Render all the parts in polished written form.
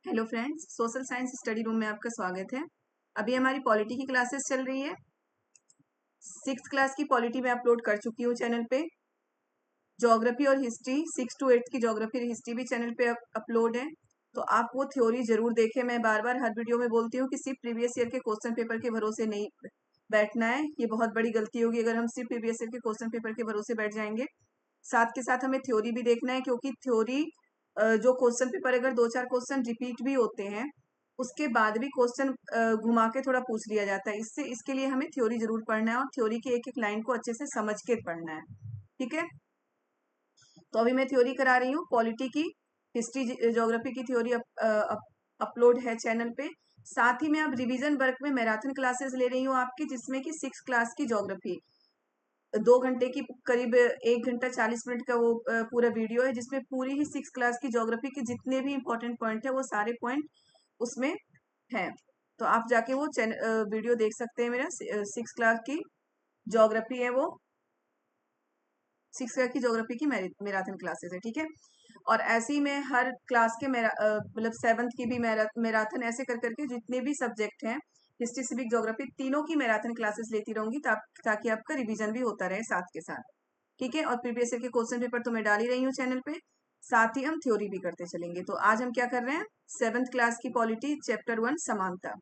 Hello friends, social science study room में आपका स्वागत है। अभी हमारी पॉलिटी की क्लासेस चल रही है। 6th क्लास की पॉलिटी मैं अपलोड कर चुकी हूँ चैनल पे। ज्योग्राफी और हिस्ट्री 6 to 8 की ज्योग्राफी और हिस्ट्री भी चैनल पे अपलोड है, तो आप वो थ्योरी जरूर देखें। मैं बार बार हर वीडियो में बोलती हूँ कि सिर्फ प्रीवियस ईयर के क्वेश्चन पेपर के भरोसे नहीं बैठना है। ये बहुत बड़ी गलती होगी अगर हम सिर्फ प्रीवियस ईयर के क्वेश्चन पेपर के भरोसे बैठ जाएंगे। साथ के साथ हमें थ्योरी भी देखना है, क्योंकि थ्योरी जो क्वेश्चन पेपर अगर 2-4 क्वेश्चन रिपीट भी होते हैं, उसके बाद भी क्वेश्चन घुमा के थोड़ा पूछ लिया जाता है। इसके लिए हमें थ्योरी जरूर पढ़ना है और थ्योरी के एक एक लाइन को अच्छे से समझ के पढ़ना है। ठीक है, तो अभी मैं थ्योरी करा रही हूँ पॉलिटी की। हिस्ट्री ज्योग्राफी की थ्योरी अपलोड है चैनल पे। साथ ही मैं अब रिवीजन वर्क में मैराथन क्लासेस ले रही हूँ आपकी, जिसमें कि 6 क्लास की ज्योग्राफी 2 घंटे की करीब 1 घंटा 40 मिनट का वो पूरा वीडियो है, जिसमें पूरी ही 6 क्लास की ज्योग्राफी के जितने भी इंपॉर्टेंट पॉइंट है वो सारे पॉइंट उसमें है। तो आप जाके वो वीडियो देख सकते हैं। मेरा 6 क्लास की ज्योग्राफी है वो। 6 क्लास की ज्योग्राफी की मैराथन क्लासेस है। ठीक है, और ऐसे ही मैं हर क्लास के मतलब 7th की भी मैराथन, ऐसे कर करके जितने भी सब्जेक्ट हैं, हिस्ट्री सिविक ज्योग्राफी, तीनों की मैराथन क्लासेस लेती रहूंगी, ताकि आपका रिवीजन भी होता रहे साथ के साथ। ठीक है, और प्रीवियस ईयर के क्वेश्चन पेपर तो मैं डाल ही रही हूँ चैनल पे, साथ ही हम थ्योरी भी करते चलेंगे। तो आज हम क्या कर रहे हैं, 7th क्लास की पॉलिटी चैप्टर 1 समानता।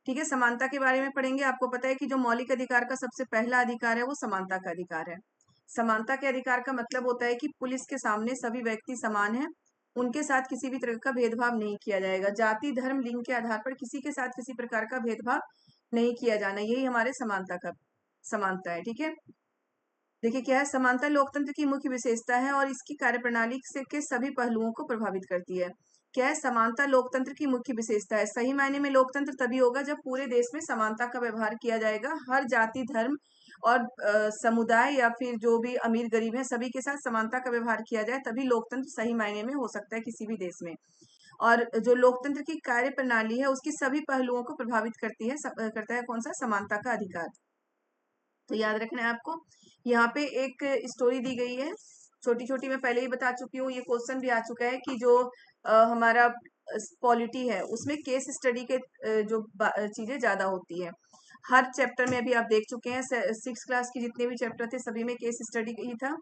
ठीक है, समानता के बारे में पढ़ेंगे। आपको पता है कि जो मौलिक अधिकार का सबसे पहला अधिकार है वो समानता का अधिकार है। समानता के अधिकार का मतलब होता है कि पुलिस के सामने सभी व्यक्ति समान हैं, उनके साथ किसी भी तरह का भेदभाव नहीं किया जाएगा। जाति, धर्म, लिंग के आधार पर किसी के साथ किसी प्रकार का भेदभाव नहीं किया जाना, यही हमारे समानता है। ठीक है, देखिए क्या है, समानता लोकतंत्र की मुख्य विशेषता है और इसकी कार्यप्रणाली से के सभी पहलुओं को प्रभावित करती है। क्या है, समानता लोकतंत्र की मुख्य विशेषता है। सही मायने में लोकतंत्र तभी होगा जब पूरे देश में समानता का व्यवहार किया जाएगा। हर जाति, धर्म और समुदाय या फिर जो भी अमीर गरीब है, सभी के साथ समानता का व्यवहार किया जाए, तभी लोकतंत्र सही मायने में हो सकता है किसी भी देश में। और जो लोकतंत्र की कार्य प्रणाली है उसकी सभी पहलुओं को प्रभावित करता है कौन सा, समानता का अधिकार। तो याद रखना है आपको। यहाँ पे एक स्टोरी दी गई है, छोटी छोटी, मैं पहले ही बता चुकी हूँ, ये क्वेश्चन भी आ चुका है कि जो हमारा पॉलिटी है उसमें केस स्टडी के जो चीजें ज्यादा होती है। हर चैप्टर में अभी आप देख चुके हैं, 6 क्लास के जितने भी चैप्टर थे सभी में केस स्टडी ही था,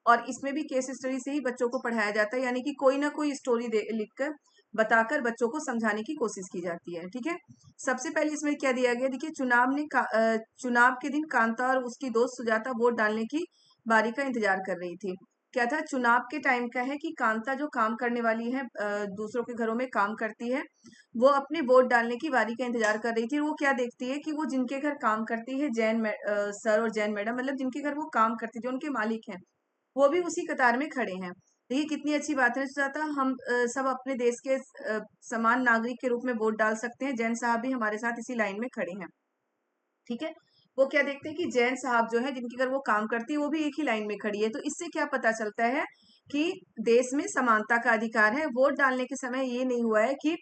और इसमें भी केस स्टडी से ही बच्चों को पढ़ाया जाता है, यानी कि कोई ना कोई स्टोरी लिखकर बताकर बच्चों को समझाने की कोशिश की जाती है। ठीक है, सबसे पहले इसमें क्या दिया गया, देखिए, चुनाव के दिन कांता और उसकी दोस्त सुजाता वोट डालने की बारी का इंतजार कर रही थी। क्या था, चुनाव के टाइम का है कि कांता जो काम करने वाली है, दूसरों के घरों में काम करती है, वो अपने वोट डालने की बारी का इंतजार कर रही थी। वो क्या देखती है कि वो जिनके घर काम करती है, सर और जैन मैडम, मतलब जिनके घर वो काम करती, जो उनके मालिक हैं, वो भी उसी कतार में खड़े हैं। देखिए कितनी अच्छी बात है, सुजाता, हम सब अपने देश के समान नागरिक के रूप में वोट डाल सकते हैं। जैन साहब भी हमारे साथ इसी लाइन में खड़े हैं। ठीक है, वो क्या देखते हैं कि जैन साहब जो है, जिनकी अगर वो काम करती है, वो भी एक ही लाइन में खड़ी है। तो इससे क्या पता चलता है कि देश में समानता का अधिकार है। वोट डालने के समय ये नहीं हुआ है कि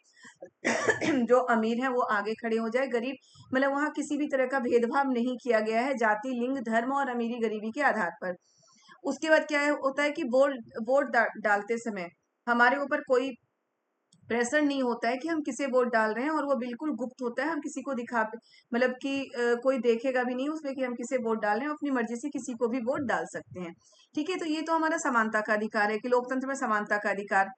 जो अमीर है वो आगे खड़े हो जाए, गरीब, मतलब वहां किसी भी तरह का भेदभाव नहीं किया गया है जाति, लिंग, धर्म और अमीरी गरीबी के आधार पर। उसके बाद क्या होता है कि वोट डालते समय हमारे ऊपर कोई प्रेशर नहीं होता है कि हम किसे वोट डाल रहे हैं, और वो बिल्कुल गुप्त होता है। हम किसी को मतलब कि कोई देखेगा भी नहीं उसमें कि हम किसे वोट डाल रहे हैं, अपनी मर्जी से किसी को भी वोट डाल सकते हैं। ठीक है, तो ये तो हमारा समानता का अधिकार है कि लोकतंत्र में समानता का अधिकार।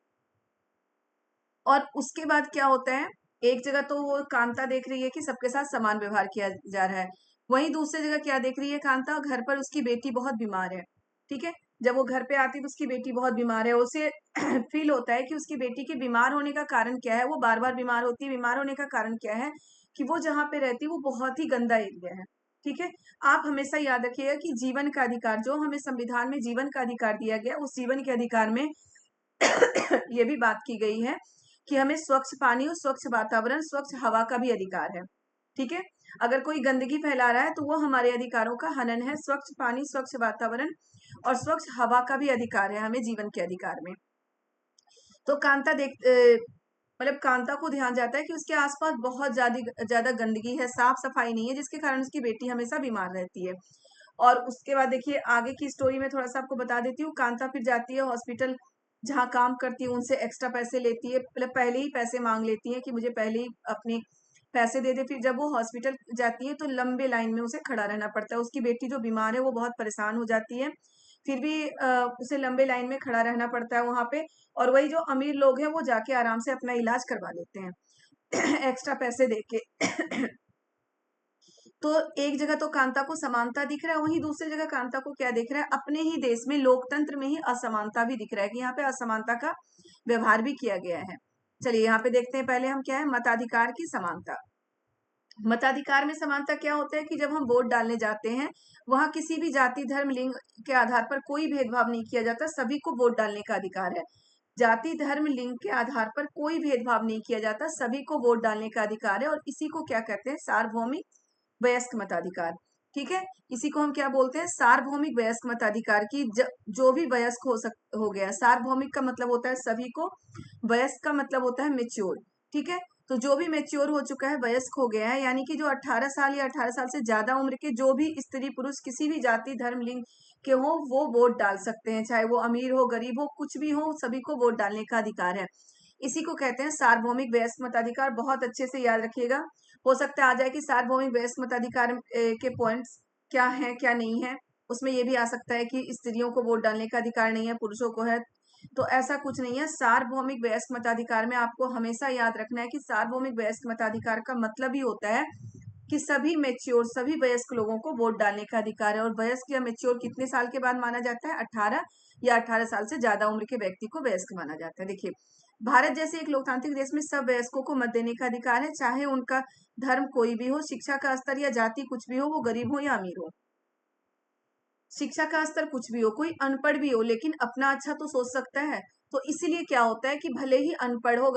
और उसके बाद क्या होता है, एक जगह तो वो कांता देख रही है कि सबके साथ समान व्यवहार किया जा रहा है, वहीं दूसरी जगह क्या देख रही है कांता, घर पर उसकी बेटी बहुत बीमार है। ठीक है, जब वो घर पे आती है तो उसकी बेटी बहुत बीमार है। उसे फील होता है कि उसकी बेटी के बीमार होने का कारण क्या है, वो बार बार बीमार होती है। बीमार होने का कारण क्या है कि वो जहाँ पे रहती है वो बहुत ही गंदा एरिया है। ठीक है, आप हमेशा याद रखिएगा कि जीवन का अधिकार, जो हमें संविधान में जीवन का अधिकार दिया गया, उस जीवन के अधिकार में ये भी बात की गई है कि हमें स्वच्छ पानी और स्वच्छ वातावरण, स्वच्छ हवा का भी अधिकार है। ठीक है, अगर कोई गंदगी फैला रहा है तो वो हमारे अधिकारों का हनन है। स्वच्छ पानी, स्वच्छ वातावरण और स्वच्छ हवा का भी अधिकार है हमें जीवन के अधिकार में। तो मतलब कांता को ध्यान जाता है कि उसके आसपास बहुत ज्यादा गंदगी है, साफ सफाई नहीं है, जिसके कारण उसकी बेटी हमेशा बीमार रहती है। और उसके बाद देखिए आगे की स्टोरी में थोड़ा सा आपको बता देती हूँ। कांता फिर जाती है हॉस्पिटल, जहाँ काम करती है उनसे एक्स्ट्रा पैसे लेती है, मतलब पहले ही पैसे मांग लेती है कि मुझे पहले ही अपने पैसे दे दे। फिर जब वो हॉस्पिटल जाती है तो लंबे लाइन में उसे खड़ा रहना पड़ता है। उसकी बेटी जो बीमार है वो बहुत परेशान हो जाती है, फिर भी उसे लंबे लाइन में खड़ा रहना पड़ता है वहां पे। और वही जो अमीर लोग हैं वो जाके आराम से अपना इलाज करवा लेते हैं एक्स्ट्रा पैसे देके तो एक जगह तो कांता को समानता दिख रहा है, वहीं दूसरी जगह कांता को क्या दिख रहा है, अपने ही देश में लोकतंत्र में ही असमानता भी दिख रहा है कि यहाँ पे असमानता का व्यवहार भी किया गया है। चलिए यहाँ पे देखते हैं पहले हम क्या है, मताधिकार की समानता। मताधिकार में समानता क्या होता है कि जब हम वोट डालने जाते हैं वहां किसी भी जाति धर्म लिंग के आधार पर कोई भेदभाव नहीं किया जाता, सभी को वोट डालने का अधिकार है। जाति धर्म लिंग के आधार पर कोई भेदभाव नहीं किया जाता, सभी को वोट डालने का अधिकार है। और इसी को क्या कहते हैं, सार्वभौमिक वयस्क मताधिकार। ठीक है, इसी को हम क्या बोलते हैं, सार्वभौमिक वयस्क मताधिकार की जो भी वयस्क हो गया। सार्वभौमिक का मतलब होता है सभी को, वयस्क का मतलब होता है मेच्योर। ठीक है, तो जो भी मेच्योर हो चुका है, वयस्क हो गया है, यानी कि जो 18 साल या 18 साल से ज्यादा उम्र के जो भी स्त्री पुरुष किसी भी जाति धर्म लिंग के हो वो वोट डाल सकते हैं, चाहे वो अमीर हो गरीब हो कुछ भी हो, सभी को वोट डालने का अधिकार है। इसी को कहते हैं सार्वभौमिक वयस्क मताधिकार। बहुत अच्छे से याद रखिएगा, हो सकता है आ जाए कि सार्वभौमिक वयस्क मताधिकार के पॉइंट्स क्या है क्या नहीं है, उसमें ये भी आ सकता है कि स्त्रियों को वोट डालने का अधिकार नहीं है, पुरुषों को है। तो ऐसा कुछ नहीं है। सार्वभौमिक वयस्क मताधिकार में आपको हमेशा याद रखना है कि सार्वभौमिक वयस्क मताधिकार का मतलब ही होता है कि सभी मेच्योर सभी वयस्क लोगों को वोट डालने का अधिकार है। और वयस्क या मेच्योर कितने साल के बाद माना जाता है, 18 या 18 साल से ज्यादा उम्र के व्यक्ति को वयस्क माना जाता है। देखिए, भारत जैसे एक लोकतांत्रिक देश में सब वयस्कों को मत देने का अधिकार है, चाहे उनका धर्म कोई भी हो, शिक्षा का स्तर या जाति कुछ भी हो, वो गरीब हो या अमीर हो। शिक्षा का स्तर कुछ भी हो, कोई अनपढ़ भी हो, लेकिन अपना अच्छा तो सोच सकता है। तो इसीलिए क्या होता है कि भले ही अनपढ़ हो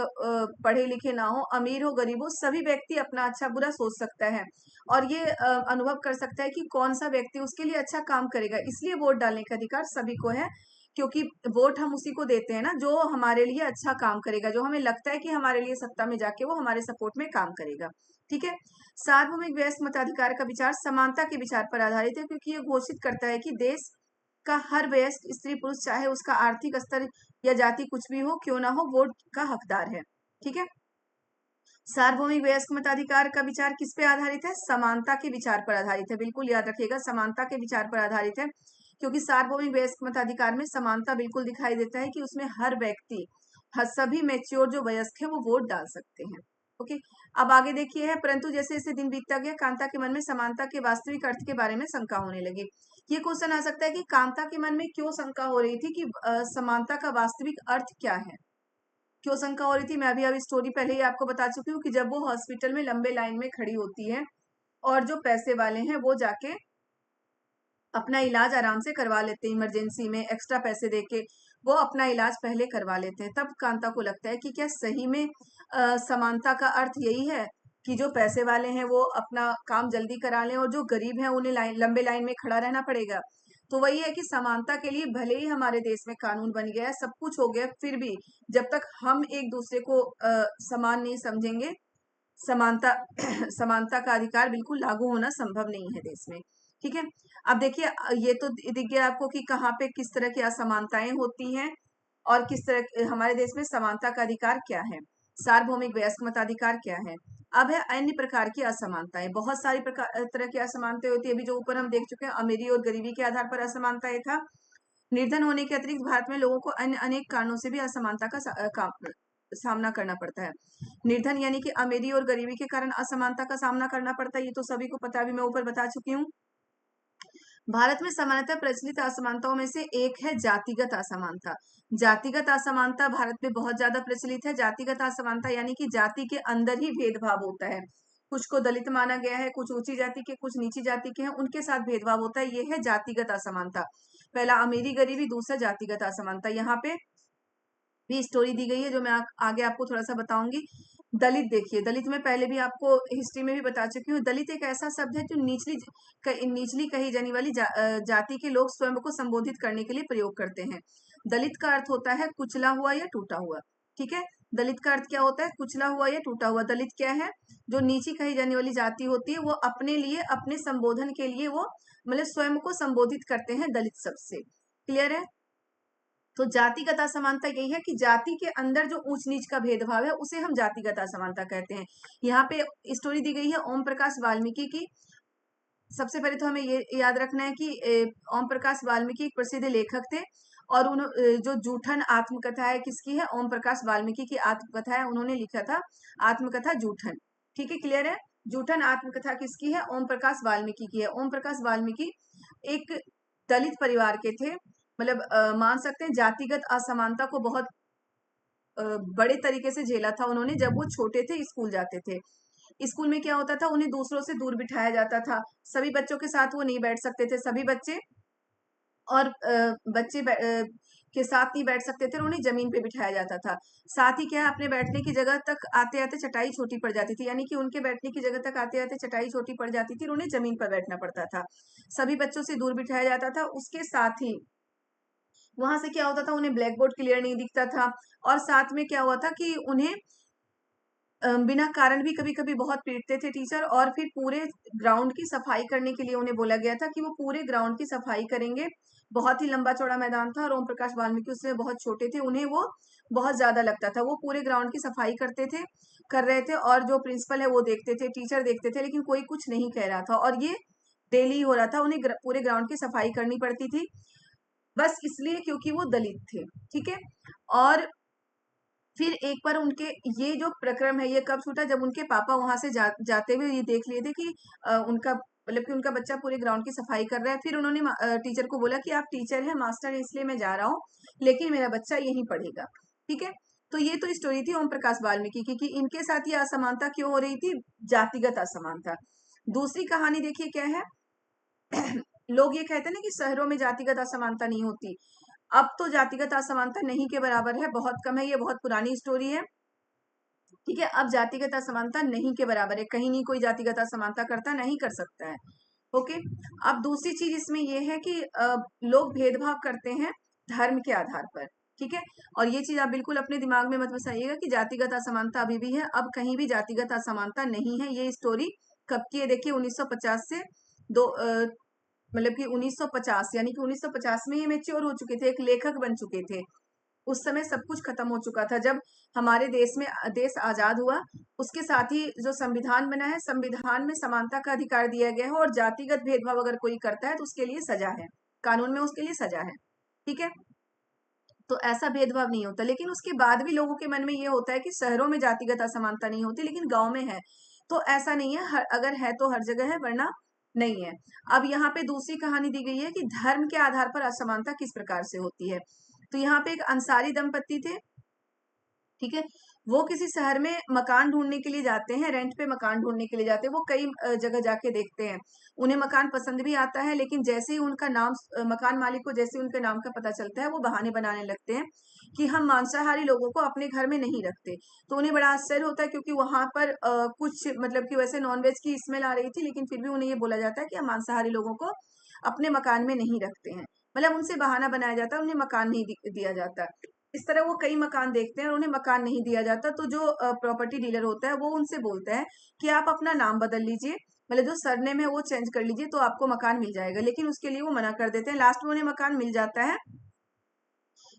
पढ़े लिखे ना हो, अमीर हो गरीब हो, सभी व्यक्ति अपना अच्छा बुरा सोच सकता है और ये अनुभव कर सकता है कि कौन सा व्यक्ति उसके लिए अच्छा काम करेगा। इसलिए वोट डालने का अधिकार सभी को है, क्योंकि वोट हम उसी को देते हैं ना जो हमारे लिए अच्छा काम करेगा, जो हमें लगता है कि हमारे लिए सत्ता में जाके वो हमारे सपोर्ट में काम करेगा। ठीक है, सार्वभौमिक वयस्क मताधिकार का विचार समानता के विचार पर आधारित है, क्योंकि ये घोषित करता है कि देश का हर वयस्क स्त्री पुरुष, चाहे उसका आर्थिक स्तर या जाति कुछ भी हो क्यों ना हो, वोट का हकदार है। ठीक है, सार्वभौमिक वयस्क मताधिकार का विचार किस पे आधारित है, समानता के विचार पर आधारित है। बिल्कुल याद रखिएगा, समानता के विचार पर आधारित है, क्योंकि सार्वभौमिक वयस्क मताधिकार में समानता बिल्कुल दिखाई देता है कि उसमें हर व्यक्ति, हर सभी मेच्योर जो वयस्क है वो वोट डाल सकते हैं। ओके, अब आगे देखिए है, परंतु जैसे जैसे दिन बीतता गया कांता के मन में समानता के वास्तविक अर्थ के बारे में शंका होने लगी। ये क्वेश्चन आ सकता है कि कांता के मन में क्यों शंका हो रही थी कि समानता का वास्तविक अर्थ क्या है, क्यों शंका हो रही थी। मैं अभी स्टोरी पहले ही आपको बता चुकी हूँ कि जब वो हॉस्पिटल में लंबे लाइन में खड़ी होती है और जो पैसे वाले हैं वो जाके अपना इलाज आराम से करवा लेते हैं, इमरजेंसी में एक्स्ट्रा पैसे देके वो अपना इलाज पहले करवा लेते हैं, तब कांता को लगता है कि क्या सही में समानता का अर्थ यही है कि जो पैसे वाले हैं वो अपना काम जल्दी करा लें और जो गरीब हैं उन्हें लंबे लाइन में खड़ा रहना पड़ेगा। तो वही है कि समानता के लिए भले ही हमारे देश में कानून बन गया है, सब कुछ हो गया, फिर भी जब तक हम एक दूसरे को समान नहीं समझेंगे, समानता समानता का अधिकार बिल्कुल लागू होना संभव नहीं है देश में। ठीक है, अब देखिए ये तो दिख गया आपको कि कहाँ पे किस तरह की असमानताएं होती हैं और किस तरह हमारे देश में समानता का अधिकार क्या है, सार्वभौमिक वयस्क मताधिकार क्या है। अब है अन्य प्रकार की असमानताएं, बहुत सारी तरह की असमानताएं होती है। अभी जो ऊपर हम देख चुके हैं, अमीरी और गरीबी के आधार पर असमानता ये था। निर्धन होने के अतिरिक्त भारत में लोगों को अन्य अनेक कारणों से भी असमानता का सामना करना पड़ता है। निर्धन यानी कि अमीरी और गरीबी के कारण असमानता का सामना करना पड़ता है, ये तो सभी को पता है, अभी मैं ऊपर बता चुकी हूँ। भारत में सामान्यतः प्रचलित असमानताओं में से एक है जातिगत असमानता। जातिगत असमानता भारत में बहुत ज्यादा प्रचलित है। जातिगत असमानता यानी कि जाति के अंदर ही भेदभाव होता है, कुछ को दलित माना गया है, कुछ ऊंची जाति के, कुछ नीची जाति के हैं, उनके साथ भेदभाव होता है, ये है जातिगत असमानता। पहला अमीरी गरीबी, दूसरा जातिगत असमानता। यहाँ पे भी स्टोरी दी गई है जो मैं आगे आपको थोड़ा सा बताऊंगी। दलित देखिए, दलित में पहले भी आपको हिस्ट्री में भी बता चुकी हूँ। दलित एक ऐसा शब्द है जो नीचली कही जाने वाली जाति के लोग स्वयं को संबोधित करने के लिए प्रयोग करते हैं। दलित का अर्थ होता है कुचला हुआ या टूटा हुआ। ठीक है, दलित का अर्थ क्या होता है, कुचला हुआ या टूटा हुआ। दलित क्या है, जो नीची कही जाने वाली जाति होती है, वो अपने लिए अपने संबोधन के लिए वो मतलब स्वयं को संबोधित करते हैं दलित शब्द से। क्लियर है, तो जातिगत असमानता यही है कि जाति के अंदर जो ऊंच नीच का भेदभाव है उसे हम जातिगत असमानता कहते हैं। यहाँ पे स्टोरी दी गई है ओम प्रकाश वाल्मीकि की। सबसे पहले तो हमें ये याद रखना है कि ओम प्रकाश वाल्मीकि एक प्रसिद्ध लेखक थे और जो जूठन आत्मकथा है किसकी है, ओम प्रकाश वाल्मीकि की आत्मकथा है, उन्होंने लिखा था आत्मकथा जूठन। ठीक है, क्लियर है। जूठन आत्मकथा किसकी है, ओम प्रकाश वाल्मीकि की है। ओम प्रकाश वाल्मीकि एक दलित परिवार के थे, मतलब मान सकते हैं जातिगत असमानता को बहुत बड़े तरीके से झेला था उन्होंने। जब वो छोटे थे स्कूल जाते थे, स्कूल में क्या होता था, उन्हें दूसरों से दूर बिठाया जाता था। सभी बच्चों के साथ वो नहीं बैठ सकते थे, सभी बच्चे और के साथ नहीं बैठ सकते थे, उन्हें जमीन पे बिठाया जाता था। साथ ही क्या है, अपने बैठने की जगह तक आते आते चटाई छोटी पड़ जाती थी, यानी कि उनके बैठने की जगह तक आते आते चटाई छोटी पड़ जाती थी और उन्हें जमीन पर बैठना पड़ता था। सभी बच्चों से दूर बिठाया जाता था। उसके साथ ही वहां से क्या होता था, उन्हें ब्लैक बोर्ड क्लियर नहीं दिखता था। और साथ में क्या हुआ था कि उन्हें बिना कारण भी कभी कभी बहुत पीटते थे टीचर। और फिर पूरे ग्राउंड की सफाई करने के लिए उन्हें बोला गया था कि वो पूरे ग्राउंड की सफाई करेंगे। बहुत ही लंबा चौड़ा मैदान था और ओम प्रकाश वाल्मीकि उसमें बहुत छोटे थे, उन्हें वो बहुत ज्यादा लगता था। वो पूरे ग्राउंड की सफाई कर रहे थे और जो प्रिंसिपल है वो देखते थे, टीचर देखते थे, लेकिन कोई कुछ नहीं कह रहा था। और ये डेली हो रहा था, उन्हें पूरे ग्राउंड की सफाई करनी पड़ती थी, बस इसलिए क्योंकि वो दलित थे। ठीक है। और फिर एक बार उनके ये जो प्रक्रम है ये कब छूटा, जब उनके पापा वहां से जाते हुए ये देख लिए थे कि उनका मतलब कि उनका बच्चा पूरे ग्राउंड की सफाई कर रहा है। फिर उन्होंने टीचर को बोला कि आप टीचर हैं, मास्टर हैं, इसलिए मैं जा रहा हूँ, लेकिन मेरा बच्चा यहीं पढ़ेगा। ठीक है। तो ये तो स्टोरी थी ओम प्रकाश वाल्मीकि की कि इनके साथ ये असमानता क्यों हो रही थी, जातिगत असमानता। दूसरी कहानी देखिए क्या है। लोग ये कहते हैं ना कि शहरों में जातिगत असमानता नहीं होती। अब तो जातिगत असमानता नहीं के बराबर है, बहुत कम है, ये बहुत पुरानी स्टोरी है। ठीक है, अब जातिगत असमानता नहीं के बराबर है, कहीं नहीं कोई जातिगत असमानता करता, नहीं कर सकता है। ओके। अब दूसरी चीज इसमें यह है कि लोग भेदभाव करते हैं धर्म के आधार पर। ठीक है। और ये चीज आप बिल्कुल अपने दिमाग में मत बसाइएगा कि जातिगत असमानता अभी भी है, अब कहीं भी जातिगत असमानता नहीं है। ये स्टोरी कब की है, देखिए 1950 से दो मतलब कि 1950 यानी कि 1950 में ये मेच्योर हो चुके थे, एक लेखक बन चुके थे। उस समय सब कुछ खत्म हो चुका था। जब हमारे देश आजाद हुआ, उसके साथ ही जो संविधान बना है, संविधान में समानता का अधिकार दिया गया है और जातिगत भेदभाव अगर कोई करता है तो उसके लिए सजा है, कानून में उसके लिए सजा है। ठीक है। तो ऐसा भेदभाव नहीं होता, लेकिन उसके बाद भी लोगों के मन में ये होता है कि शहरों में जातिगत असमानता नहीं होती, लेकिन गांव में है। तो ऐसा नहीं है, अगर है तो हर जगह है, वरना नहीं है। अब यहाँ पे दूसरी कहानी दी गई है कि धर्म के आधार पर असमानता किस प्रकार से होती है। तो यहाँ पे एक अंसारी दंपत्ति थे। ठीक है। वो किसी शहर में मकान ढूंढने के लिए जाते हैं, रेंट पे मकान ढूंढने के लिए जाते हैं। वो कई जगह जाके देखते हैं, उन्हें मकान पसंद भी आता है, लेकिन जैसे ही उनका नाम मकान मालिक को जैसे ही उनके नाम का पता चलता है, वो बहाने बनाने लगते हैं कि हम मांसाहारी लोगों को अपने घर में नहीं रखते। तो उन्हें बड़ा आश्चर्य होता है, क्योंकि वहां पर कुछ मतलब कि वैसे नॉनवेज की स्मेल आ रही थी, लेकिन फिर भी उन्हें ये बोला जाता है कि हम मांसाहारी लोगों को अपने मकान में नहीं रखते हैं। मतलब उनसे बहाना बनाया जाता है, उन्हें मकान नहीं दिया जाता। इस तरह वो कई मकान देखते हैं और उन्हें मकान नहीं दिया जाता। तो जो प्रॉपर्टी डीलर होता है वो उनसे बोलता है कि आप अपना नाम बदल लीजिए, मतलब जो सरनेम है वो चेंज कर लीजिए, तो आपको मकान मिल जाएगा। लेकिन उसके लिए वो मना कर देते हैं। लास्ट में उन्हें मकान मिल जाता है,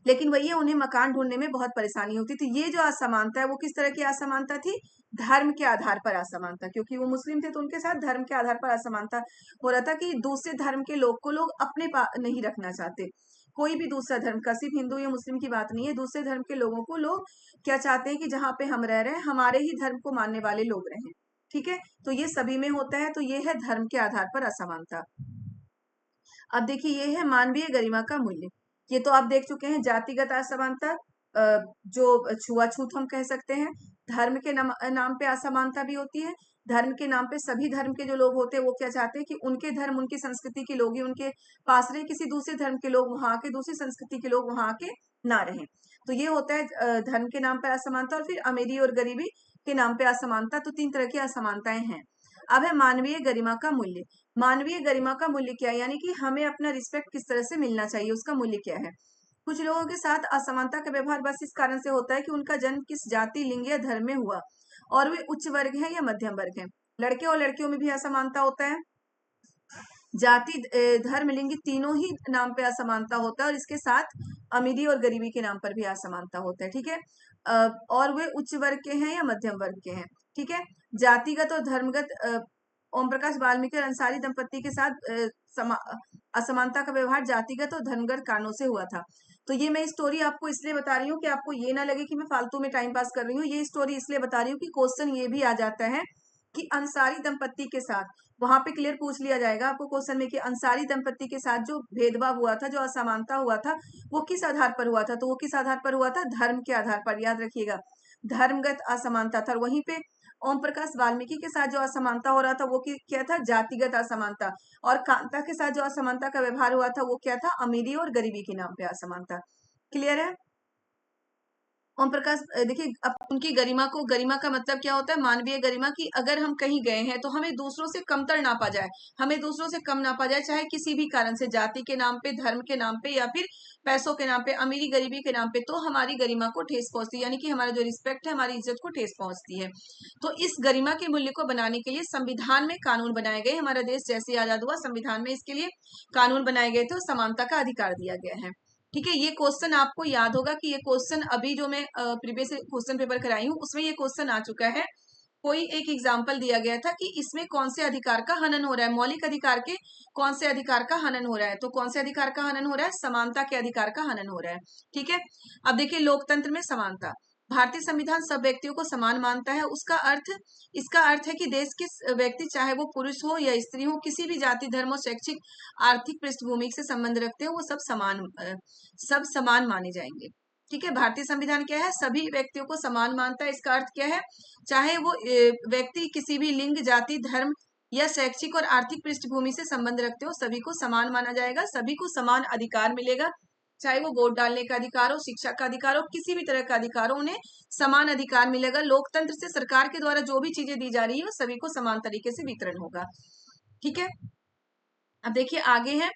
लेकिन वही है, उन्हें मकान ढूंढने में बहुत परेशानी होती थी। ये जो असमानता है वो किस तरह की असमानता थी, धर्म के आधार पर असमानता। क्योंकि वो मुस्लिम थे तो उनके साथ धर्म के आधार पर असमानता हो रहा था कि दूसरे धर्म के लोग को लोग अपने नहीं रखना चाहते। कोई भी दूसरा धर्म का, सिर्फ हिंदू या मुस्लिम की बात नहीं है, दूसरे धर्म के लोगों को लोग क्या चाहते हैं कि जहाँ पे हम रह रहे हैं हमारे ही धर्म को मानने वाले लोग रहें। ठीक है। तो ये सभी में होता है, तो ये है धर्म के आधार पर असमानता। अब देखिए ये है मानवीय गरिमा का मूल्य। ये तो आप देख चुके हैं, जातिगत असमानता, जो छुआछूत हम कह सकते हैं। धर्म के नाम पे असमानता भी होती है। धर्म के नाम पे सभी धर्म के जो लोग होते हैं वो क्या चाहते हैं कि उनके धर्म उनकी संस्कृति के लोग ही उनके पास रहे, किसी दूसरे धर्म के लोग वहां के, दूसरी संस्कृति के लोग वहां के ना रहें। तो ये होता है धर्म के नाम पर असमानता। और फिर अमीरी और गरीबी के नाम पे असमानता। तो तीन तरह की असमानताएं हैं। अब है मानवीय गरिमा का मूल्य। मानवीय गरिमा का मूल्य क्या है, यानी कि हमें अपना रिस्पेक्ट किस तरह से मिलना चाहिए, उसका मूल्य क्या है। कुछ लोगों के साथ असमानता का व्यवहार बस इस कारण से होता है कि उनका जन्म किस जाति, लिंग या धर्म में हुआ, और वे उच्च वर्ग हैं या मध्यम वर्ग हैं। लड़के और लड़कियों में भी असमानता होता है। जाति, धर्म, लिंग तीनों ही नाम पे असमानता होता है। और इसके साथ अमीरी और गरीबी के नाम पर भी असमानता होता है। ठीक है, और वे उच्च वर्ग के हैं या मध्यम वर्ग के हैं। ठीक है, जातिगत और धर्मगत ओम प्रकाश वाल्मीकि और अंसारी दंपत्ति के साथ असमानता का व्यवहार जातिगत और धर्मगत कारणों से हुआ था। तो ये मैं स्टोरी आपको इसलिए बता रही हूँ कि आपको ये ना लगे कि मैं फालतू में टाइम पास कर रही हूँ। ये स्टोरी इसलिए बता रही हूँ कि क्वेश्चन ये भी आ जाता है कि अंसारी दंपत्ति के साथ, वहां पे क्लियर पूछ लिया जाएगा आपको क्वेश्चन में कि अंसारी दंपत्ति के साथ जो भेदभाव हुआ था, जो असमानता हुआ था, वो किस आधार पर हुआ था। तो वो किस आधार पर हुआ था? धर्म के आधार पर। याद रखिएगा, धर्मगत असमानता था। वहीं पे ओम प्रकाश वाल्मीकि के साथ जो असमानता हो रहा था वो क्या था? जातिगत असमानता। और कांता के साथ जो असमानता का व्यवहार हुआ था वो क्या था? अमीरी और गरीबी के नाम पे असमानता। क्लियर है? ओम प्रकाश देखिए, अब उनकी गरिमा को, गरिमा का मतलब क्या होता है? मानवीय गरिमा की। अगर हम कहीं गए हैं तो हमें दूसरों से कमतर नापा जाए, हमें दूसरों से कम नापा जाए, चाहे किसी भी कारण से, जाति के नाम पे, धर्म के नाम पे, या फिर पैसों के नाम पे, अमीरी गरीबी के नाम पे, तो हमारी गरिमा को ठेस पहुंचती है, यानी कि हमारा जो रिस्पेक्ट है, हमारी इज्जत को ठेस पहुंचती है। तो इस गरिमा के मूल्य को बनाने के लिए संविधान में कानून बनाए गए। हमारा देश जैसे आजाद हुआ, संविधान में इसके लिए कानून बनाए गए थे और समानता का अधिकार दिया गया है। ठीक है, ये क्वेश्चन आपको याद होगा कि ये क्वेश्चन अभी जो मैं प्रीवियस क्वेश्चन पेपर कराई हूँ उसमें ये क्वेश्चन आ चुका है। कोई एक एग्जाम्पल दिया गया था कि इसमें कौन से अधिकार का हनन हो रहा है, मौलिक अधिकार के कौन से अधिकार का हनन हो रहा है। तो कौन से अधिकार का हनन हो रहा है? समानता के अधिकार का हनन हो रहा है। ठीक है, अब देखिए, लोकतंत्र में समानता। भारतीय संविधान सब व्यक्तियों को समान मानता है। इसका अर्थ है कि देश के व्यक्ति, चाहे वो पुरुष हो या स्त्री हो, किसी भी जाति, धर्म और शैक्षिक आर्थिक पृष्ठभूमि से संबंध रखते हो, वो सब समान माने जाएंगे। ठीक है, भारतीय संविधान क्या है? सभी व्यक्तियों को समान मानता है। इसका अर्थ क्या है? चाहे वो व्यक्ति किसी भी लिंग, जाति, धर्म या शैक्षिक और आर्थिक पृष्ठभूमि से संबंध रखते हो, सभी को समान माना जाएगा, सभी को समान अधिकार मिलेगा। चाहे वो वोट डालने का अधिकार हो, शिक्षा का अधिकार हो, किसी भी तरह का अधिकार हो, उन्हें समान अधिकार मिलेगा। लोकतंत्र से सरकार के द्वारा जो भी चीजें दी जा रही है वो सभी को समान तरीके से वितरण होगा। ठीक है, अब देखिए आगे है,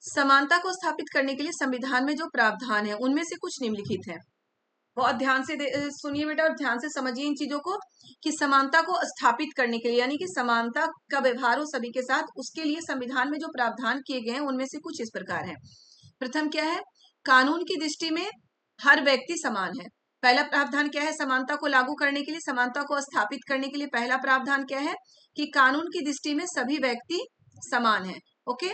समानता को स्थापित करने के लिए संविधान में जो प्रावधान है उनमें से कुछ निम्नलिखित है। बहुत ध्यान से सुनिए बेटा और ध्यान से समझिए इन चीजों को, कि समानता को स्थापित करने के लिए, यानी कि समानता का व्यवहार हो सभी के साथ, उसके लिए संविधान में जो प्रावधान किए गए हैं उनमें से कुछ इस प्रकार है। प्रथम क्या है? कानून की दृष्टि में हर व्यक्ति समान है। पहला प्रावधान क्या है? समानता को लागू करने के लिए, समानता को स्थापित करने के लिए पहला प्रावधान क्या है? कि कानून की दृष्टि में सभी व्यक्ति समान है। ओके,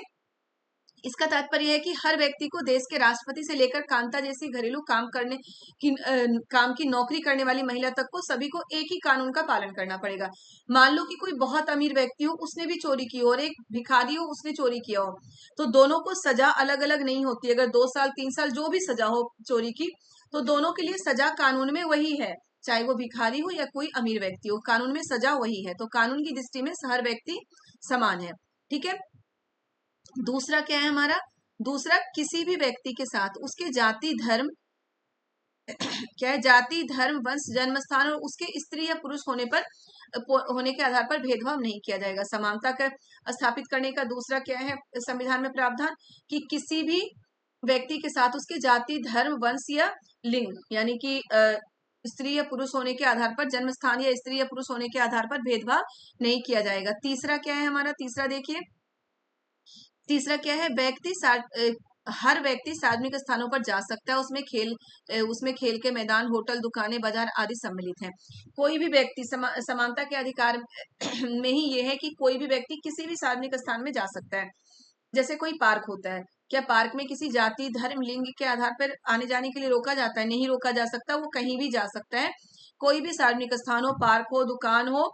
इसका तात्पर्य है कि हर व्यक्ति को देश के राष्ट्रपति से लेकर कांता जैसी घरेलू काम की नौकरी करने वाली महिला तक को, सभी को एक ही कानून का पालन करना पड़ेगा। मान लो कि कोई बहुत अमीर व्यक्ति हो, उसने भी चोरी की हो, और एक भिखारी हो, उसने चोरी किया हो, तो दोनों को सजा अलग अलग नहीं होती। अगर 2 साल 3 साल जो भी सजा हो चोरी की, तो दोनों के लिए सजा कानून में वही है, चाहे वो भिखारी हो या कोई अमीर व्यक्ति हो, कानून में सजा वही है। तो कानून की दृष्टि में हर व्यक्ति समान है। ठीक है, दूसरा क्या है हमारा? दूसरा, किसी भी व्यक्ति के साथ उसके जाति, धर्म क्या है? जाति, धर्म, वंश, जन्म स्थान और उसके स्त्री या पुरुष होने के आधार पर भेदभाव नहीं किया जाएगा। समानता का स्थापित करने का दूसरा क्या है संविधान में प्रावधान? कि किसी भी व्यक्ति के साथ उसके जाति, धर्म, वंश या लिंग, यानी कि स्त्री या पुरुष होने के आधार पर, जन्म स्थान या स्त्री या पुरुष होने के आधार पर भेदभाव नहीं किया जाएगा। तीसरा क्या है हमारा? तीसरा देखिए, तीसरा क्या है? हर व्यक्ति सार्वजनिक स्थानों पर जा सकता है। उसमें खेल के मैदान, होटल, दुकानें, बाजार आदि सम्मिलित हैं। कोई भी व्यक्ति समानता के अधिकार में ही ये है कि कोई भी व्यक्ति किसी भी सार्वजनिक स्थान में जा सकता है। जैसे कोई पार्क होता है, क्या पार्क में किसी जाति, धर्म, लिंग के आधार पर आने जाने के लिए रोका जाता है? नहीं रोका जा सकता, वो कहीं भी जा सकता है। कोई भी सार्वजनिक स्थान हो, पार्क हो, दुकान हो,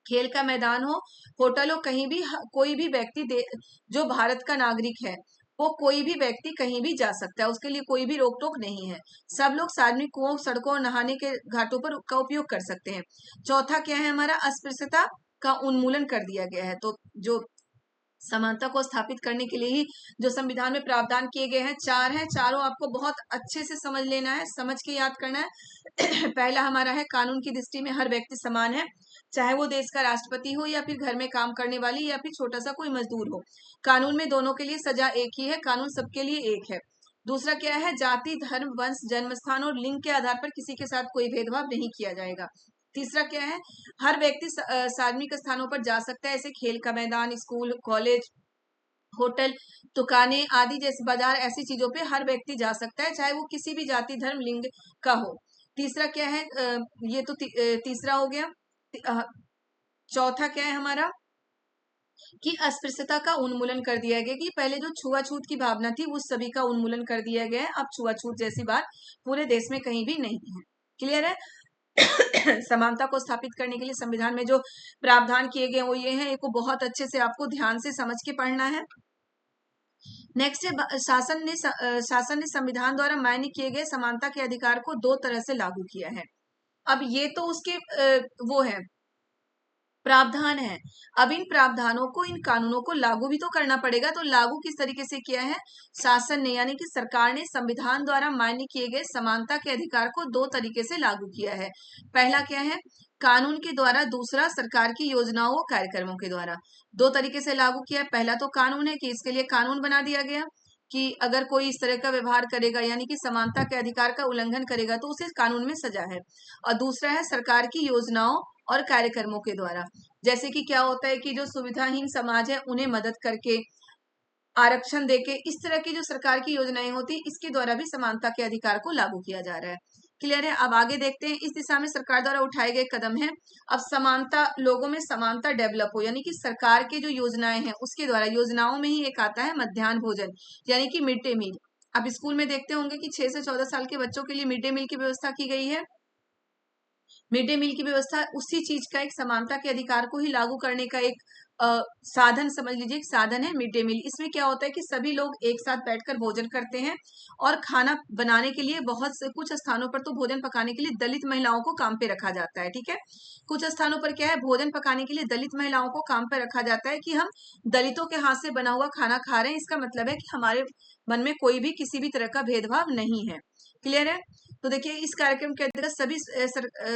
खेल का मैदान हो, होटल हो, कहीं भी कोई भी व्यक्ति जो भारत का नागरिक है, वो कोई भी व्यक्ति कहीं भी जा सकता है, उसके लिए कोई भी रोक टोक नहीं है। सब लोग सार्वजनिक कुओं, सड़कों और नहाने के घाटों पर का उपयोग कर सकते हैं। चौथा क्या है हमारा? अस्पृश्यता का उन्मूलन कर दिया गया है। तो जो समानता को स्थापित करने के लिए ही जो संविधान में प्रावधान किए गए हैं, 4 हैं, चारों आपको बहुत अच्छे से समझ लेना है, समझ के याद करना है। पहला हमारा है, कानून की दृष्टि में हर व्यक्ति समान है, चाहे वो देश का राष्ट्रपति हो या फिर घर में काम करने वाली या फिर छोटा सा कोई मजदूर हो। कानून में दोनों के लिए सजा एक ही है, कानून सबके लिए एक है। दूसरा क्या है? जाति, धर्म, वंश, जन्म स्थान और लिंग के आधार पर किसी के साथ कोई भेदभाव नहीं किया जाएगा। तीसरा क्या है? हर व्यक्ति सार्वजनिक स्थानों पर जा सकता है, ऐसे खेल का मैदान, स्कूल, कॉलेज, होटल, दुकानें आदि जैसे बाजार, ऐसी चीजों पे हर व्यक्ति जा सकता है, चाहे वो किसी भी जाति धर्म लिंग का हो। तीसरा क्या है, ये तो तीसरा हो गया। चौथा क्या है हमारा, कि अस्पृश्यता का उन्मूलन कर दिया गया, कि पहले जो छुआछूत की भावना थी उस सभी का उन्मूलन कर दिया गया है। अब छुआछूत जैसी बात पूरे देश में कहीं भी नहीं है। क्लियर है। समानता को स्थापित करने के लिए संविधान में जो प्रावधान किए गए वो ये हैं, एक को बहुत अच्छे से आपको ध्यान से समझ के पढ़ना है। नेक्स्ट है, शासन ने संविधान द्वारा मान्य किए गए समानता के अधिकार को दो तरह से लागू किया है। अब ये तो उसके वो है, प्रावधान है। अब इन प्रावधानों को, इन कानूनों को लागू भी तो करना पड़ेगा। तो लागू किस तरीके से किया है, शासन ने यानी कि सरकार ने संविधान द्वारा मान्य किए गए समानता के अधिकार को दो तरीके से लागू किया है। पहला क्या है, कानून के द्वारा, दूसरा सरकार की योजनाओं व कार्यक्रमों के द्वारा। दो तरीके से लागू किया है। पहला तो कानून है कि इसके लिए कानून बना दिया गया कि अगर कोई इस तरह का व्यवहार करेगा यानी कि समानता के अधिकार का उल्लंघन करेगा तो उसे कानून में सजा है। और दूसरा है सरकार की योजनाओं और कार्यक्रमों के द्वारा। जैसे कि क्या होता है कि जो सुविधाहीन समाज है उन्हें मदद करके, आरक्षण देके, इस तरह की जो सरकार की योजनाएं होती, इसके द्वारा भी समानता के अधिकार को लागू किया जा रहा है। क्लियर है। अब आगे देखते हैं, इस दिशा में सरकार द्वारा उठाए गए कदम है। अब समानता, लोगों में समानता डेवलप हो, यानी कि सरकार के जो योजनाएं हैं उसके द्वारा, योजनाओं में ही एक आता है मध्याह्न भोजन यानी कि मिड डे मील। अब स्कूल में देखते होंगे कि 6 से 14 साल के बच्चों के लिए मिड डे मील की व्यवस्था की गई है। मिड डे मील की व्यवस्था उसी चीज का एक, समानता के अधिकार को ही लागू करने का एक साधन समझ लीजिए, एक साधन है मिड डे मील। इसमें क्या होता है कि सभी लोग एक साथ बैठकर भोजन करते हैं और खाना बनाने के लिए बहुत से, कुछ स्थानों पर तो भोजन पकाने के लिए दलित महिलाओं को काम पे रखा जाता है। ठीक है, कुछ स्थानों पर क्या है, भोजन पकाने के लिए दलित महिलाओं को काम पे रखा जाता है कि हम दलितों के हाथ से बना हुआ खाना खा रहे हैं, इसका मतलब है कि हमारे मन में कोई भी किसी भी तरह का भेदभाव नहीं है। क्लियर है। तो देखिए, इस कार्यक्रम के अंतर्गत सभी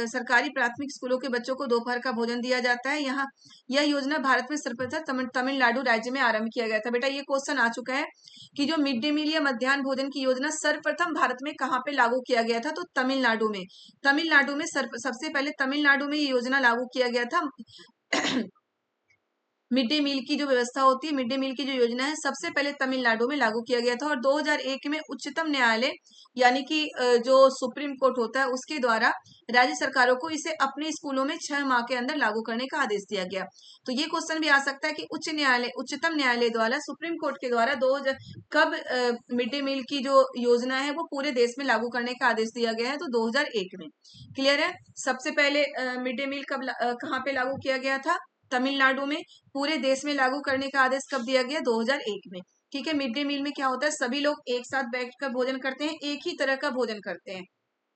सरकारी प्राथमिक स्कूलों के बच्चों को दोपहर का भोजन दिया जाता है। यहाँ यह योजना भारत में सर्वप्रथम तमिलनाडु राज्य में आरंभ किया गया था। बेटा ये क्वेश्चन आ चुका है कि जो मिड डे मील या मध्याह्न भोजन की योजना सर्वप्रथम भारत में कहाँ पे लागू किया गया था, तो तमिलनाडु में। तमिलनाडु में सबसे पहले तमिलनाडु में ये योजना लागू किया गया था। मिड डे मील की जो व्यवस्था होती है, मिड डे मील की जो योजना है, सबसे पहले तमिलनाडु में लागू किया गया था। और 2001 में उच्चतम न्यायालय यानी कि जो सुप्रीम कोर्ट होता है उसके द्वारा राज्य सरकारों को इसे अपने स्कूलों में 6 माह के अंदर लागू करने का आदेश दिया गया। तो ये क्वेश्चन भी आ सकता है कि उच्चतम न्यायालय द्वारा, सुप्रीम कोर्ट के द्वारा 2000 कब मिड डे मील की जो योजना है वो पूरे देश में लागू करने का आदेश दिया गया है, तो 2001 में। क्लियर है। सबसे पहले मिड डे मील कब कहाँ पे लागू किया गया था, तमिलनाडु में। पूरे देश में लागू करने का आदेश कब दिया गया, 2001 में। ठीक है। मिड डे मील में क्या होता है, सभी लोग एक साथ बैठकर भोजन करते हैं, एक ही तरह का भोजन करते हैं,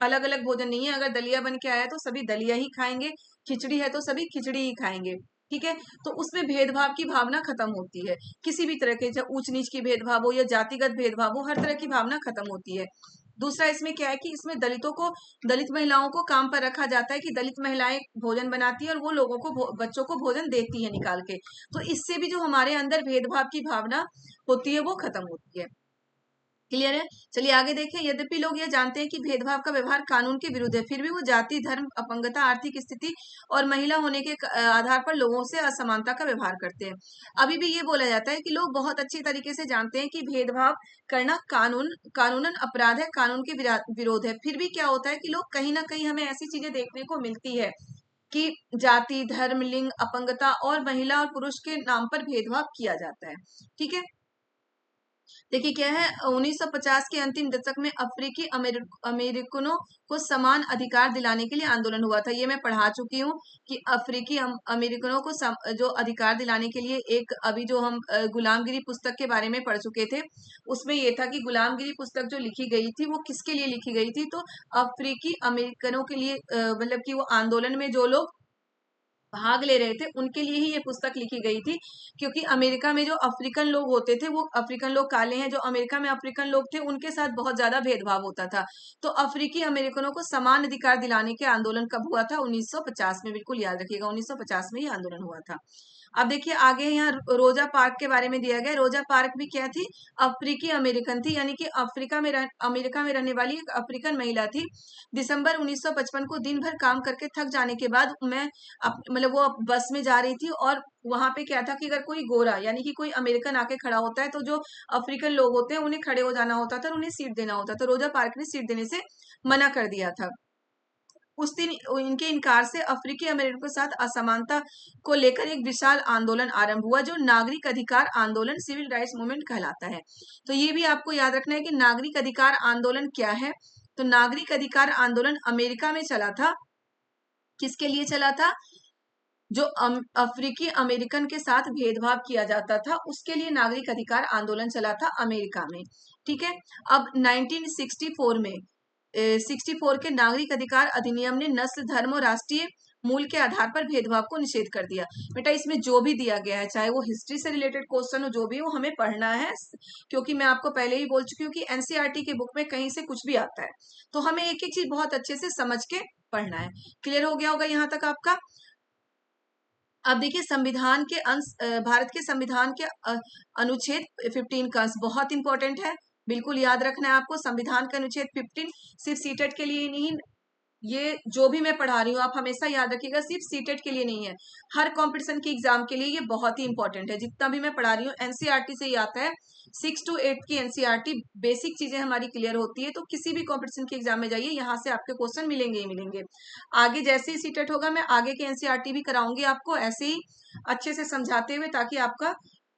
अलग अलग भोजन नहीं है। अगर दलिया बन के आया तो सभी दलिया ही खाएंगे, खिचड़ी है तो सभी खिचड़ी ही खाएंगे। ठीक है। तो उसमें भेदभाव की भावना खत्म होती है, किसी भी तरह के, चाहे ऊंच नीच की भेदभाव हो या जातिगत भेदभाव हो, हर तरह की भावना खत्म होती है। दूसरा इसमें क्या है कि इसमें दलित महिलाओं को काम पर रखा जाता है कि दलित महिलाएं भोजन बनाती है और वो लोगों को, बच्चों को भोजन देती है निकाल के। तो इससे भी जो हमारे अंदर भेदभाव की भावना होती है वो खत्म होती है। क्लियर है। चलिए आगे देखें। यद्यपि लोग ये जानते हैं कि भेदभाव का व्यवहार कानून के विरुद्ध है, फिर भी वो जाति, धर्म, अपंगता, आर्थिक स्थिति और महिला होने के आधार पर लोगों से असमानता का व्यवहार करते हैं। अभी भी ये बोला जाता है कि लोग बहुत अच्छी तरीके से जानते हैं कि भेदभाव करना कानूनन अपराध है, कानून के विरोध है। फिर भी क्या होता है कि लोग कहीं ना कहीं, हमें ऐसी चीजें देखने को मिलती है कि जाति, धर्म, लिंग, अपंगता और महिला और पुरुष के नाम पर भेदभाव किया जाता है। ठीक है। देखिए क्या है, 1950 के अंतिम दशक में अफ्रीकी अमेरिकनों को समान अधिकार दिलाने के लिए आंदोलन हुआ था। ये मैं पढ़ा चुकी हूँ कि अफ्रीकी अमेरिकनों को जो अधिकार दिलाने के लिए, एक अभी जो हम गुलामगिरी पुस्तक के बारे में पढ़ चुके थे, उसमें ये था कि गुलामगिरी पुस्तक जो लिखी गई थी वो किसके लिए लिखी गई थी, तो अफ्रीकी अमेरिकनों के लिए, मतलब कि वो आंदोलन में जो लोग भाग ले रहे थे उनके लिए ही ये पुस्तक लिखी गई थी। क्योंकि अमेरिका में जो अफ्रीकन लोग होते थे, वो अफ्रीकन लोग काले हैं, जो अमेरिका में अफ्रीकन लोग थे उनके साथ बहुत ज्यादा भेदभाव होता था। तो अफ्रीकी अमेरिकनों को समान अधिकार दिलाने के आंदोलन कब हुआ था, 1950 में। बिल्कुल याद रखिएगा, 1950 में ये आंदोलन हुआ था। अब देखिए आगे यहाँ रोजा पार्क के बारे में दिया गया। रोजा पार्क भी क्या थी, अफ्रीकी अमेरिकन थी, यानी कि अमेरिका में रहने वाली एक अफ्रीकन महिला थी। दिसंबर 1955 को दिन भर काम करके थक जाने के बाद मैं मतलब मतलब वो बस में जा रही थी और वहां पे क्या था कि अगर कोई गोरा यानी कि कोई अमेरिकन आके खड़ा होता है तो जो अफ्रीकन लोग होते हैं उन्हें खड़े हो जाना होता था और उन्हें सीट देना होता था। तो रोजा पार्क ने सीट देने से मना कर दिया था। उस दिन इनके इनकार से अफ्रीकी अमेरिकन के साथ असमानता को लेकर एक विशाल आंदोलन आरंभ हुआ जो नागरिक अधिकार आंदोलन सिविल राइट्स मूवमेंट कहलाता है। तो ये भी आपको याद रखना है कि नागरिक अधिकार आंदोलन क्या है। तो नागरिक अधिकार आंदोलन अमेरिका में चला था। किसके लिए चला था? जो अफ्रीकी अमेरिकन के साथ भेदभाव किया जाता था उसके लिए नागरिक अधिकार आंदोलन चला था अमेरिका में। ठीक है। अब 1964 में 64 के नागरिक अधिकार अधिनियम ने नस्ल, धर्म और राष्ट्रीय मूल के आधार पर भेदभाव को निषेध कर दिया। बेटा इसमें जो भी दिया गया है, चाहे वो हिस्ट्री से रिलेटेड क्वेश्चन हो, जो भी हो, हमें पढ़ना है, क्योंकि मैं आपको पहले ही बोल चुकी हूँ कि एनसीईआरटी के बुक में कहीं से कुछ भी आता है तो हमें एक एक चीज बहुत अच्छे से समझ के पढ़ना है। क्लियर हो गया होगा यहाँ तक आपका? अब देखिए संविधान के अंश, भारत के संविधान के अनुच्छेद 15 का अंश बहुत इंपॉर्टेंट है, बिल्कुल याद रखना है आपको। संविधान का अनुच्छेद 15 सिर्फ सीटेट के लिए नहीं, ये जो भी मैं पढ़ा रही हूँ आप हमेशा याद रखिएगा, सिर्फ सीटेट के लिए नहीं है, हर कंपटीशन के एग्जाम के लिए ये बहुत ही इंपॉर्टेंट है। जितना भी मैं पढ़ा रही हूँ एनसीईआरटी से ही आता है। 6 to 8 की एनसीईआरटी बेसिक चीजें हमारी क्लियर होती है, तो किसी भी कंपटीशन के एग्जाम में जाइए, यहाँ से आपके क्वेश्चन मिलेंगे ही मिलेंगे। आगे जैसे ही सीटेट होगा मैं आगे के एनसीईआरटी भी कराऊंगी आपको ऐसे ही अच्छे से समझाते हुए, ताकि आपका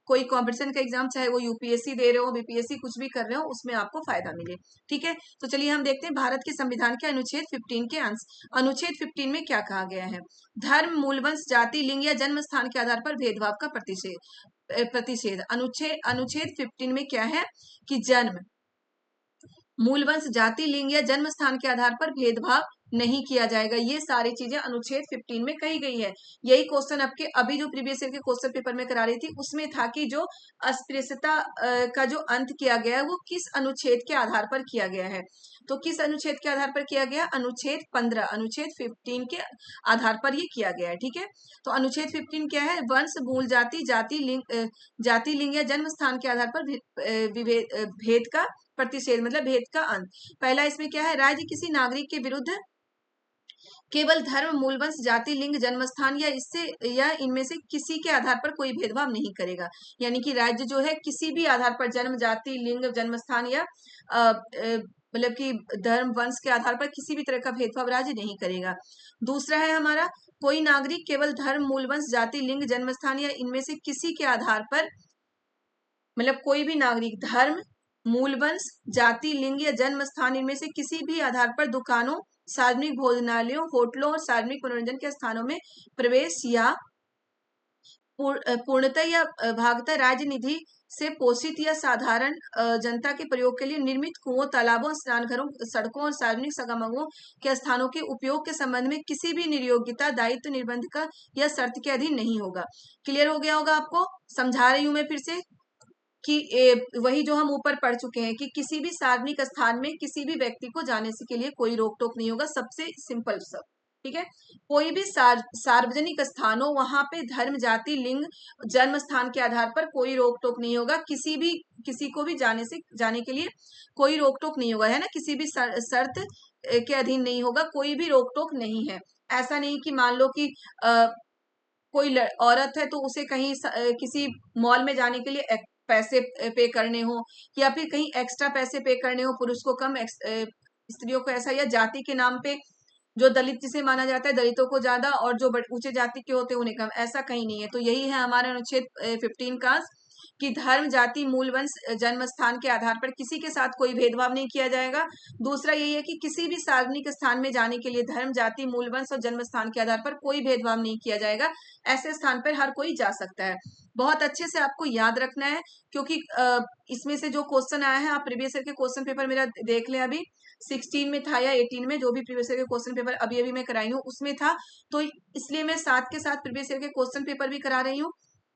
कोई कंपटीशन का एग्जाम, चाहे वो यूपीएससी दे रहे हो, बीपीएससी, कुछ भी कर रहे हो, उसमें आपको फायदा मिले। ठीक है। तो चलिए हम देखते हैं भारत के संविधान के अनुच्छेद 15 के अंश। अनुच्छेद 15 में क्या कहा गया है? धर्म, मूलवंश, जाति, लिंग या जन्म स्थान के आधार पर भेदभाव का प्रतिषेध। अनुच्छेद 15 में क्या है कि जन्म, मूलवंश, जाति, लिंग या जन्म स्थान के आधार पर भेदभाव नहीं किया जाएगा। ये सारी चीजें अनुच्छेद 15 में कही गई है। यही क्वेश्चन आपके अभी जो प्रीवियस ईयर के क्वेश्चन पेपर में करा रही थी उसमें था कि जो अस्पृश्यता का जो अंत किया गया है वो किस अनुच्छेद के आधार पर किया गया है। तो किस अनुच्छेद के आधार पर किया गया? अनुच्छेद 15, अनुच्छेद 15 के आधार पर ये किया गया है। ठीक है। तो अनुच्छेद 15 क्या है? वंश, मूल जाति, जाति, लिंग या जन्म स्थान के आधार पर भेद का प्रतिषेध, मतलब भेद का अंत। पहला इसमें क्या है? राज्य किसी नागरिक के विरुद्ध केवल धर्म, मूलवंश, जाति, लिंग, जन्मस्थान या इससे या इनमें से किसी के आधार पर कोई भेदभाव नहीं करेगा। यानी कि राज्य जो है किसी भी आधार पर, जन्म, जाति, लिंग, जन्मस्थान या मतलब कि धर्म, वंश के आधार पर किसी भी तरह का भेदभाव राज्य नहीं करेगा। दूसरा है हमारा, कोई नागरिक केवल धर्म, मूलवंश, जाति, लिंग, जन्मस्थान या इनमें से किसी के आधार पर, मतलब कोई भी नागरिक धर्म, मूलवंश, जाति, लिंग या जन्म स्थान इनमें से किसी भी आधार पर दुकानों, सार्वजनिक भोजनालयों, होटलों और सार्वजनिक मनोरंजन के स्थानों में प्रवेश या पूर्णतः या भागतः राज्य निधि से पोषित या साधारण जनता के प्रयोग के लिए निर्मित कुओं, तालाबों, स्नानघरों, सड़कों और सार्वजनिक समागमों के स्थानों के उपयोग के संबंध में किसी भी निर्योग्यता, दायित्व, निर्बंध का या शर्त के अधीन नहीं होगा। क्लियर हो गया होगा आपको? समझा रही हूं मैं फिर से कि वही जो हम ऊपर पढ़ चुके हैं कि किसी भी सार्वजनिक स्थान में किसी भी व्यक्ति को जाने से के लिए कोई रोक टोक नहीं होगा। सबसे सिंपल सब। ठीक है। कोई भी सार्वजनिक स्थान हो वहां पे धर्म, जाति, लिंग, जन्म स्थान के आधार पर कोई रोक टोक नहीं होगा। किसी को भी जाने के लिए कोई रोक टोक नहीं होगा, है ना। किसी भी शर्त के अधीन नहीं होगा, कोई भी रोक टोक नहीं है। ऐसा नहीं कि मान लो कि कोई औरत है तो उसे कहीं किसी मॉल में जाने के लिए पैसे पे करने हो, या फिर कहीं एक्स्ट्रा पैसे पे करने हो, पुरुष को कम, स्त्रियों को ऐसा, या जाति के नाम पे जो दलित जिसे माना जाता है दलितों को ज्यादा और जो ऊंचे जाति के होते हैं उन्हें कम, ऐसा कहीं नहीं है। तो यही है हमारे अनुच्छेद 15 का कि धर्म, जाति, मूल, वंश, जन्म स्थान के आधार पर किसी के साथ कोई भेदभाव नहीं किया जाएगा। दूसरा यही है कि किसी भी सार्वजनिक स्थान में जाने के लिए धर्म, जाति, मूल, वंश और जन्म स्थान के आधार पर कोई भेदभाव नहीं किया जाएगा। ऐसे स्थान पर हर कोई जा सकता है। बहुत अच्छे से आपको याद रखना है, क्योंकि इसमें से जो क्वेश्चन आया है, आप प्रीवियस ईयर के क्वेश्चन पेपर मेरा देख लें, अभी 16 में था या 18 में, जो भी प्रीवियस ईयर के क्वेश्चन पेपर अभी अभी मैं कराई हूँ उसमें था। तो इसलिए मैं साथ के साथ प्रीवियस ईयर के क्वेश्चन पेपर भी करा रही हूँ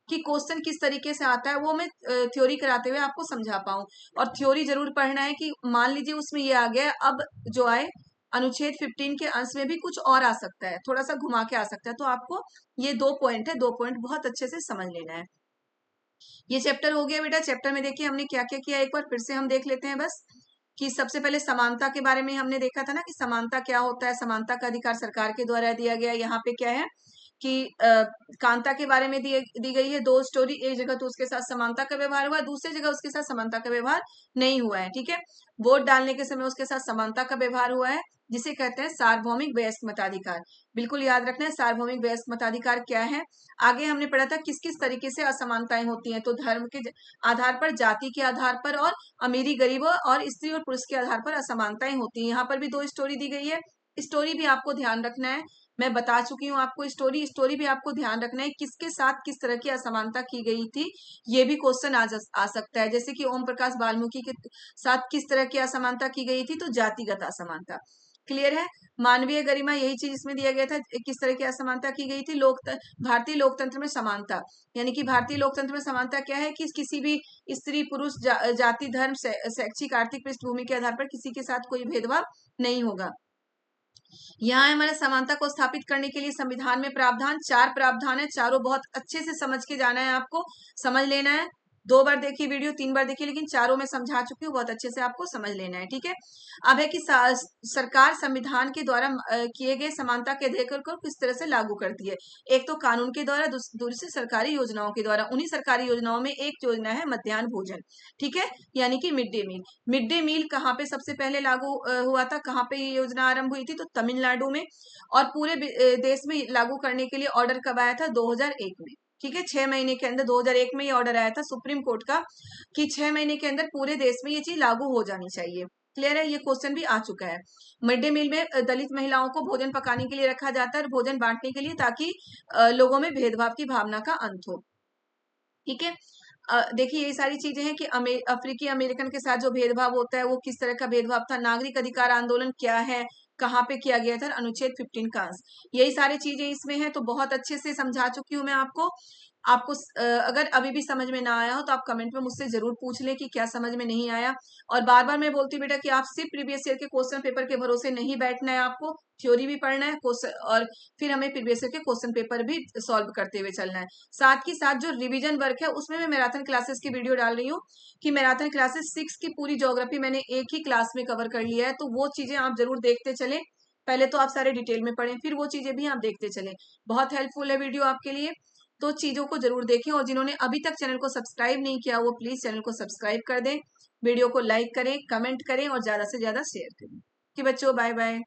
कि क्वेश्चन किस तरीके से आता है वो मैं थ्योरी कराते हुए आपको समझा पाऊं। और थ्योरी जरूर पढ़ना है कि मान लीजिए उसमें ये आ गया है, अब जो आए अनुच्छेद 15 के अंश में भी कुछ और आ सकता है, थोड़ा सा घुमा के आ सकता है। तो आपको ये 2 पॉइंट है, 2 पॉइंट बहुत अच्छे से समझ लेना है। ये चैप्टर हो गया बेटा। चैप्टर में देखिए हमने क्या क्या किया, एक बार फिर से हम देख लेते हैं बस। कि सबसे पहले समानता के बारे में हमने देखा था ना कि समानता क्या होता है। समानता का अधिकार सरकार के द्वारा दिया गया। यहाँ पे क्या है कि कांता के बारे में दी गई है 2 स्टोरी, एक जगह तो उसके साथ समानता का व्यवहार हुआ है, दूसरी जगह उसके साथ समानता का व्यवहार नहीं हुआ है। ठीक है, वोट डालने के समय उसके साथ समानता का व्यवहार हुआ है, जिसे कहते हैं सार्वभौमिक वयस्क मताधिकार। बिल्कुल याद रखना है सार्वभौमिक वयस्क मताधिकार क्या है। आगे हमने पढ़ा था किस किस तरीके से असमानताएं होती हैं, तो धर्म के आधार पर, जाति के आधार पर और अमीरी गरीबों और स्त्री और पुरुष के आधार पर असमानताएं होती हैं। यहाँ पर भी 2 स्टोरी दी गई है, स्टोरी भी आपको ध्यान रखना है, मैं बता चुकी हूँ आपको स्टोरी भी आपको ध्यान रखना है किसके साथ किस तरह की असमानता की गई थी। ये भी क्वेश्चन आ सकता है, जैसे कि ओम प्रकाश वाल्मीकि के साथ किस तरह की असमानता की गई थी, तो जातिगत असमानता। क्लियर है। मानवीय गरिमा, यही चीज इसमें दिया गया था, किस तरह की असमानता की गई थी। भारतीय लोकतंत्र में समानता, यानी कि भारतीय लोकतंत्र में समानता क्या है कि किसी भी स्त्री पुरुष जाति धर्म शैक्षिक आर्थिक पृष्ठभूमि के आधार पर किसी के साथ कोई भेदभाव नहीं होगा। यहाँ हमारे समानता को स्थापित करने के लिए संविधान में प्रावधान, 4 प्रावधान है, चारों बहुत अच्छे से समझ के जाना है, आपको समझ लेना है। 2 बार देखिए वीडियो, 3 बार देखिए, लेकिन चारों में समझा चुकी हूँ, बहुत अच्छे से आपको समझ लेना है। ठीक है, अब है कि सरकार संविधान के द्वारा किए गए समानता के अधिकार को किस तरह से लागू करती है। एक तो कानून के द्वारा, दूसरी सरकारी योजनाओं के द्वारा। उन्हीं सरकारी योजनाओं में एक योजना है मध्याह्न भोजन, ठीक है, यानी कि mid day meal. Mid day meal कहाँ पे सबसे पहले लागू हुआ था, कहाँ पे ये योजना आरंभ हुई थी, तो तमिलनाडु में, और पूरे देश में लागू करने के लिए ऑर्डर कब आया था, 2001 में। ठीक है, 6 महीने के अंदर 2001 में ये ऑर्डर आया था सुप्रीम कोर्ट का कि 6 महीने के अंदर पूरे देश में ये चीज लागू हो जानी चाहिए। क्लियर है, ये क्वेश्चन भी आ चुका है। मिड डे मील में दलित महिलाओं को भोजन पकाने के लिए रखा जाता है और भोजन बांटने के लिए, ताकि लोगों में भेदभाव की भावना का अंत हो। ठीक है, देखिए ये सारी चीजें हैं कि अफ्रीकी अमेरिकन के साथ जो भेदभाव होता है वो किस तरह का भेदभाव था, नागरिक अधिकार आंदोलन क्या है, कहाँ पे किया गया था, अनुच्छेद 15 का अंश, यही सारी चीजें इसमें हैं। तो बहुत अच्छे से समझा चुकी हूँ मैं आपको। अगर अभी भी समझ में ना आया हो तो आप कमेंट में मुझसे जरूर पूछ लें कि क्या समझ में नहीं आया। और बार बार मैं बोलती हूँ बेटा कि आप सिर्फ प्रीवियस ईयर के क्वेश्चन पेपर के भरोसे नहीं बैठना है, आपको थ्योरी भी पढ़ना है, क्वेश्चन, और फिर हमें प्रीवियस ईयर के क्वेश्चन पेपर भी सॉल्व करते हुए चलना है। साथ ही साथ जो रिवीजन वर्क है उसमें मैं मैराथन क्लासेस की वीडियो डाल रही हूँ कि मैराथन क्लासेस 6 की पूरी ज्योग्राफी मैंने एक ही क्लास में कवर कर लिया है, तो वो चीजें आप जरूर देखते चलें। पहले तो आप सारे डिटेल में पढ़ें, फिर वो चीजें भी आप देखते चलें। बहुत हेल्पफुल है वीडियो आपके लिए, तो चीजों को जरूर देखें। और जिन्होंने अभी तक चैनल को सब्सक्राइब नहीं किया वो प्लीज चैनल को सब्सक्राइब कर दें, वीडियो को लाइक करें, कमेंट करें और ज्यादा से ज्यादा शेयर करें। कि बच्चों बाय बाय।